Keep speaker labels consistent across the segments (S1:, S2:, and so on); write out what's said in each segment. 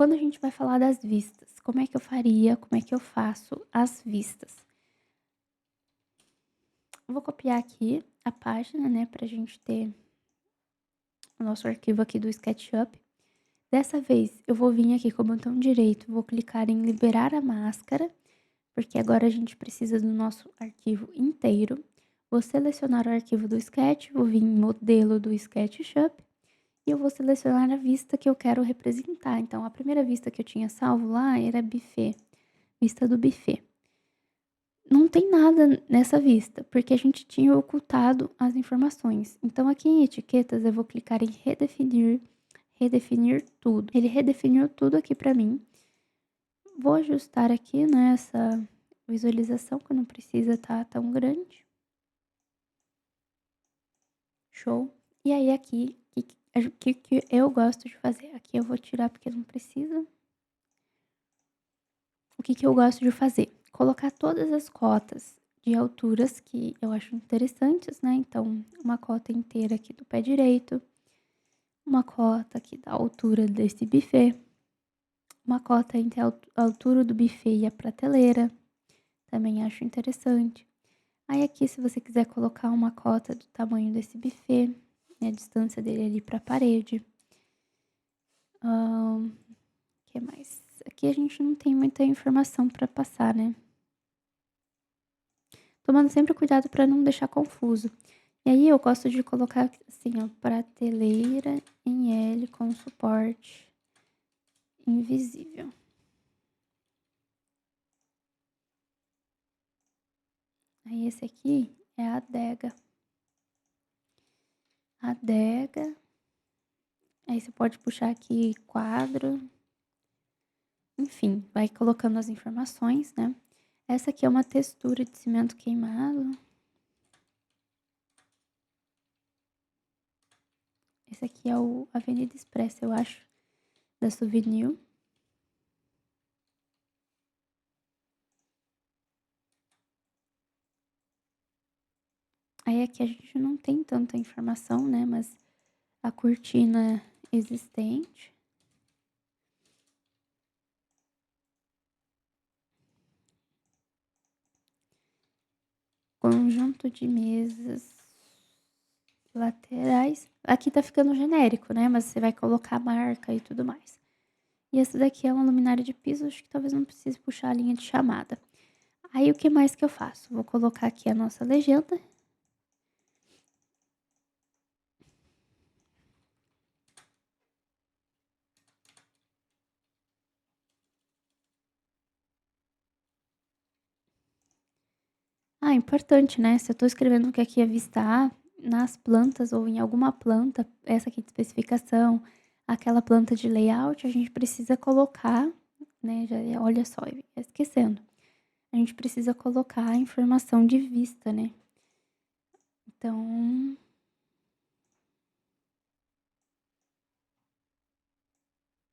S1: Quando a gente vai falar das vistas, como é que eu faria, como é que eu faço as vistas? Eu vou copiar aqui a página, né, pra gente ter o nosso arquivo aqui do SketchUp. Dessa vez eu vou vir aqui com o botão direito, vou clicar em liberar a máscara, porque agora a gente precisa do nosso arquivo inteiro. Vou selecionar o arquivo do Sketch, vou vir em modelo do SketchUp e eu vou selecionar a vista que eu quero representar. Então, a primeira vista que eu tinha salvo lá era buffet, vista do buffet. Não tem nada nessa vista, porque a gente tinha ocultado as informações. Então, aqui em etiquetas, eu vou clicar em redefinir tudo. Ele redefiniu tudo aqui para mim. Vou ajustar aqui, né, essa visualização, que não precisa estar tão grande. Show. E aí, aqui, o que eu gosto de fazer? Aqui eu vou tirar porque não precisa. O que eu gosto de fazer? Colocar todas as cotas de alturas que eu acho interessantes, né? Então, uma cota inteira aqui do pé direito, uma cota aqui da altura desse buffet, uma cota entre a altura do buffet e a prateleira, também acho interessante. Aí aqui, se você quiser colocar uma cota do tamanho desse buffet, né, a distância dele ali para a parede. Que mais? Aqui a gente não tem muita informação para passar, né? Tomando sempre cuidado para não deixar confuso. E aí eu gosto de colocar assim, ó, prateleira em L com suporte invisível. Aí esse aqui é a adega. Adega. Aí você pode puxar aqui quadro. Enfim, vai colocando as informações, né? Essa aqui é uma textura de cimento queimado. Esse aqui é o Avenida Expressa, eu acho, da Souvenir. Aí aqui a gente não tem tanta informação, né? Mas a cortina existente. Conjunto de mesas laterais. Aqui tá ficando genérico, né? Mas você vai colocar a marca e tudo mais. E essa daqui é uma luminária de piso, acho que talvez não precise puxar a linha de chamada. Aí o que mais que eu faço? Vou colocar aqui a nossa legenda. Ah, importante, né? Se eu tô escrevendo que aqui é vista A, nas plantas ou em alguma planta, essa aqui de especificação, aquela planta de layout, a gente precisa colocar, né? Olha só, eu ia esquecendo. A gente precisa colocar a informação de vista, né? Então,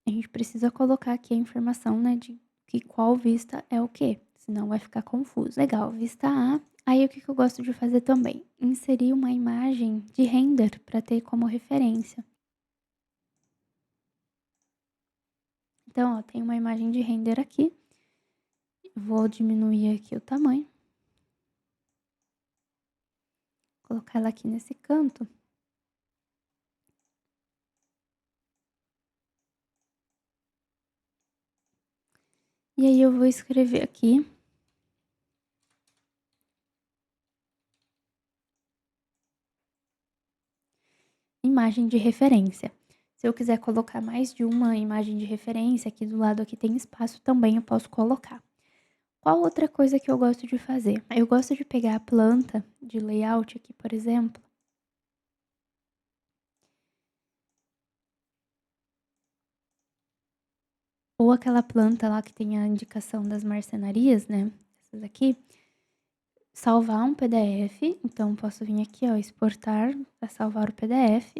S1: a gente precisa colocar aqui a informação, né, de que qual vista é o quê, senão vai ficar confuso. Legal, vista A. Aí o que eu gosto de fazer também? Inserir uma imagem de render para ter como referência. Então, ó, tem uma imagem de render aqui. Vou diminuir aqui o tamanho. Colocar ela aqui nesse canto. E aí eu vou escrever aqui imagem de referência. Se eu quiser colocar mais de uma imagem de referência, aqui do lado aqui tem espaço também, eu posso colocar. Qual outra coisa que eu gosto de fazer? Eu gosto de pegar a planta de layout aqui, por exemplo. Ou aquela planta lá que tem a indicação das marcenarias, né? Essas aqui. Salvar um PDF. Então, posso vir aqui, ó, exportar para salvar o PDF.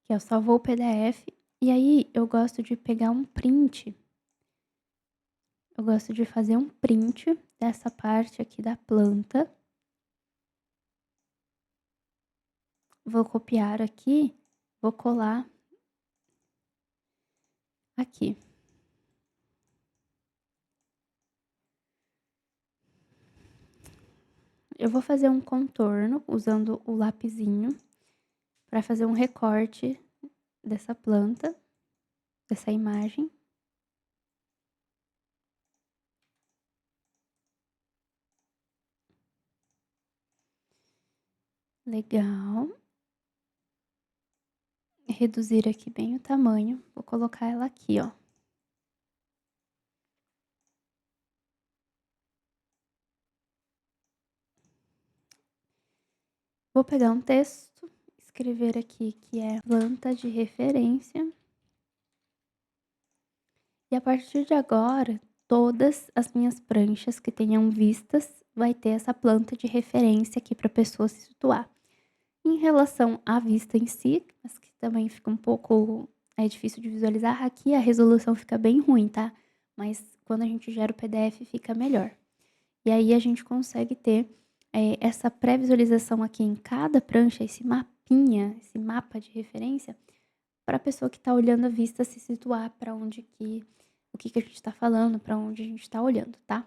S1: Que é salvou o PDF. E aí, eu gosto de pegar um print. eu gosto de fazer um print dessa parte aqui da planta. Vou copiar aqui, vou colar aqui. Eu vou fazer um contorno usando o lapisinho para fazer um recorte dessa planta, dessa imagem. Legal. Reduzir aqui bem o tamanho. Vou colocar ela aqui, ó. Vou pegar um texto, escrever aqui que é planta de referência. E a partir de agora, todas as minhas pranchas que tenham vistas vai ter essa planta de referência aqui para a pessoa se situar. Em relação à vista em si, mas que também fica um pouco difícil de visualizar, aqui a resolução fica bem ruim, tá? Mas quando a gente gera o PDF fica melhor. E aí a gente consegue ter essa pré-visualização aqui em cada prancha, esse mapinha, esse mapa de referência, para a pessoa que está olhando a vista se situar para onde que, o que que a gente está falando, para onde a gente está olhando, tá?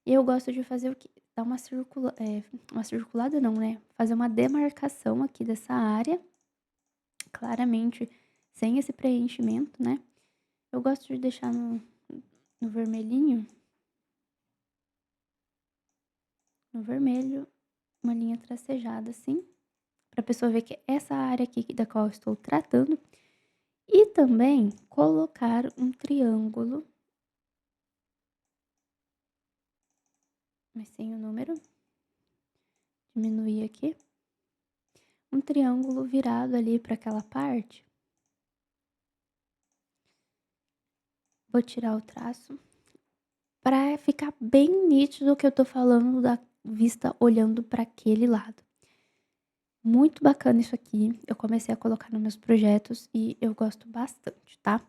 S1: E eu gosto de fazer o que? Dar uma circulada não, né? Fazer uma demarcação aqui dessa área, claramente sem esse preenchimento, né? Eu gosto de deixar no vermelhinho, no vermelho, uma linha tracejada assim, para a pessoa ver que é essa área aqui da qual eu estou tratando. E também colocar um triângulo, mas sem o número, diminuir aqui, um triângulo virado ali para aquela parte. Vou tirar o traço para ficar bem nítido o que eu tô falando da vista olhando para aquele lado. Muito bacana isso aqui, eu comecei a colocar nos meus projetos e eu gosto bastante, tá?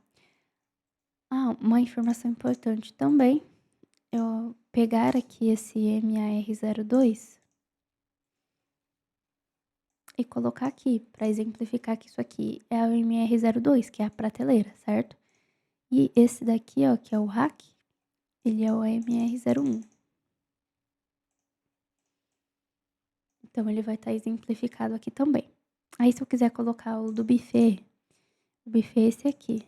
S1: Ah, uma informação importante também, eu pegar aqui esse MAR02 e colocar aqui, para exemplificar que isso aqui é o MR02, que é a prateleira, certo? E esse daqui, ó, que é o rack, ele é o MR01. Então, ele vai estar exemplificado aqui também. Aí, se eu quiser colocar o do buffet, o buffet é esse aqui.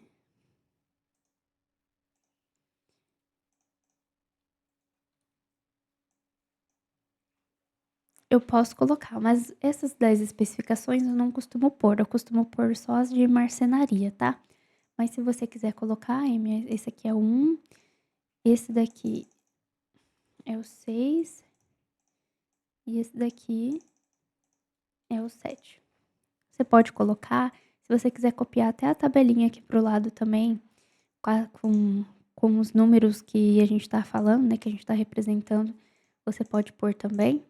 S1: Eu posso colocar, mas essas 10 especificações eu não costumo pôr, eu costumo pôr só as de marcenaria, tá? Mas se você quiser colocar, esse aqui é o 1, esse daqui é o 6 e esse daqui é o 7. Você pode colocar, se você quiser copiar até a tabelinha aqui pro lado também, com os números que a gente tá falando, né, que a gente tá representando, você pode pôr também.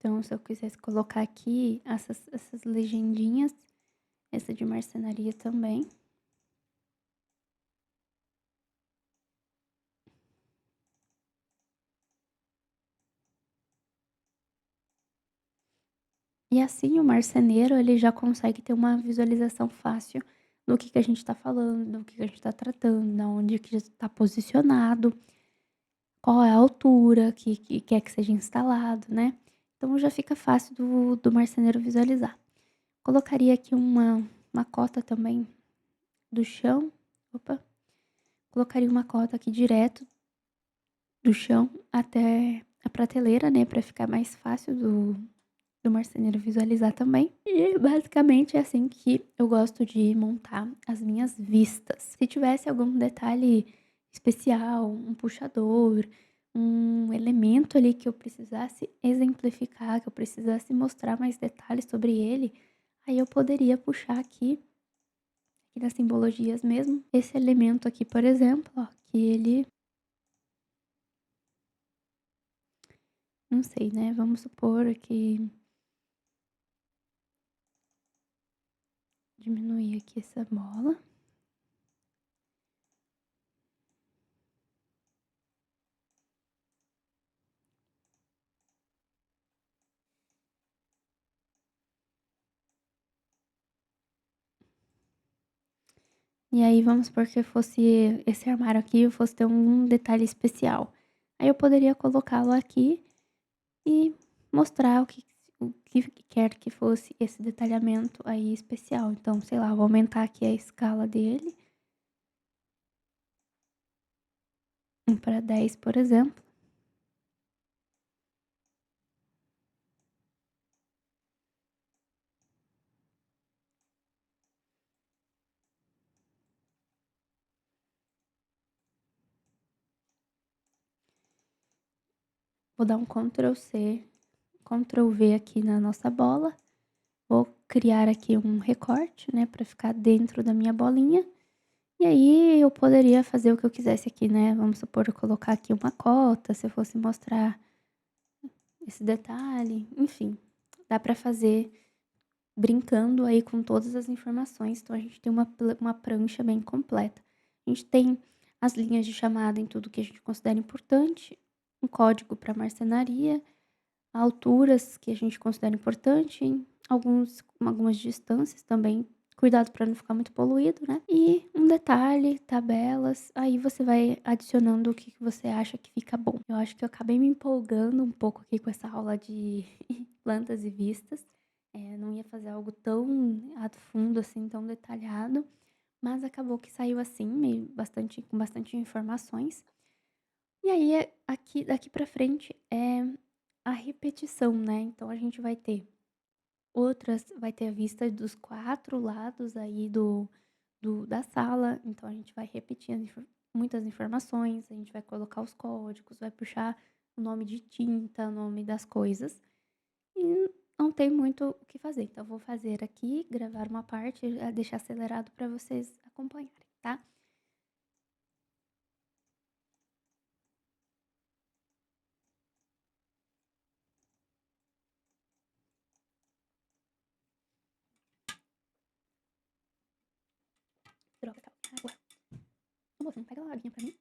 S1: Então, se eu quisesse colocar aqui essas legendinhas, essa de marcenaria também. E assim o marceneiro, ele já consegue ter uma visualização fácil do que a gente tá falando, do que a gente tá tratando, da onde que está posicionado, qual é a altura que quer que seja instalado, né. Então já fica fácil do marceneiro visualizar. Colocaria aqui uma cota também do chão, opa, colocaria uma cota aqui direto do chão até a prateleira, né, para ficar mais fácil do marceneiro visualizar também. E basicamente é assim que eu gosto de montar as minhas vistas. Se tivesse algum detalhe especial, um puxador, um elemento ali que eu precisasse exemplificar, que eu precisasse mostrar mais detalhes sobre ele, aí eu poderia puxar aqui nas simbologias mesmo, esse elemento aqui, por exemplo, ó, que ele, não sei, né, vamos supor que diminuir aqui essa bola. E aí vamos supor que fosse esse armário aqui fosse ter um detalhe especial. Aí eu poderia colocá-lo aqui e mostrar o que quer que fosse esse detalhamento aí especial. Então, sei lá, vou aumentar aqui a escala dele, 1 para 10, por exemplo. Vou dar um Ctrl C, Ctrl V aqui na nossa bola. Vou criar aqui um recorte, né, para ficar dentro da minha bolinha. E aí eu poderia fazer o que eu quisesse aqui, né, vamos supor, eu colocar aqui uma cota, se eu fosse mostrar esse detalhe, enfim, dá para fazer brincando aí com todas as informações, então a gente tem uma prancha bem completa. A gente tem as linhas de chamada em tudo que a gente considera importante, um código para marcenaria, alturas que a gente considera importante, algumas distâncias também, cuidado para não ficar muito poluído, né. E um detalhe, tabelas, aí você vai adicionando o que que você acha que fica bom. Eu acho que eu acabei me empolgando um pouco aqui com essa aula de plantas e vistas, não ia fazer algo tão a fundo, assim, tão detalhado, mas acabou que saiu assim, meio bastante com bastante informações. E aí, aqui daqui pra frente é a repetição, né, então a gente vai ter a vista dos 4 lados aí da sala, então a gente vai repetir muitas informações, a gente vai colocar os códigos, vai puxar o nome de tinta, o nome das coisas, e não tem muito o que fazer. Então eu vou fazer aqui, gravar uma parte, deixar acelerado para vocês acompanharem, tá? Droga, calma, água. Ô moça, não pega uma aguinha pra mim?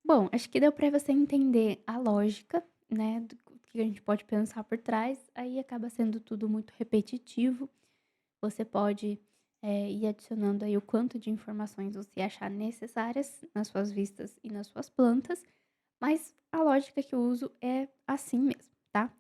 S1: Bom, acho que deu para você entender a lógica, né, do que a gente pode pensar por trás, aí acaba sendo tudo muito repetitivo. Você pode, ir adicionando aí o quanto de informações você achar necessárias nas suas vistas e nas suas plantas, mas a lógica que eu uso é assim mesmo, tá?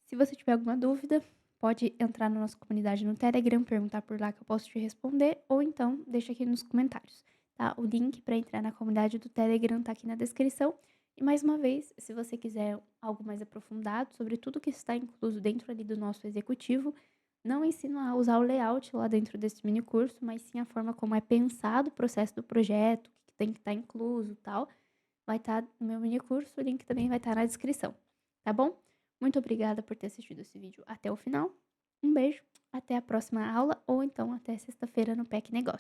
S1: Se você tiver alguma dúvida, pode entrar na nossa comunidade no Telegram, perguntar por lá que eu posso te responder, ou então deixa aqui nos comentários, tá? O link para entrar na comunidade do Telegram tá aqui na descrição. E mais uma vez, se você quiser algo mais aprofundado sobre tudo que está incluso dentro ali do nosso executivo, não ensino a usar o layout lá dentro desse mini curso, mas sim a forma como é pensado o processo do projeto, o que tem que estar incluso, tal. Vai estar no meu mini curso, o link também vai estar na descrição, tá bom? Muito obrigada por ter assistido esse vídeo até o final. Um beijo, até a próxima aula ou então até sexta-feira no PEC Negócios.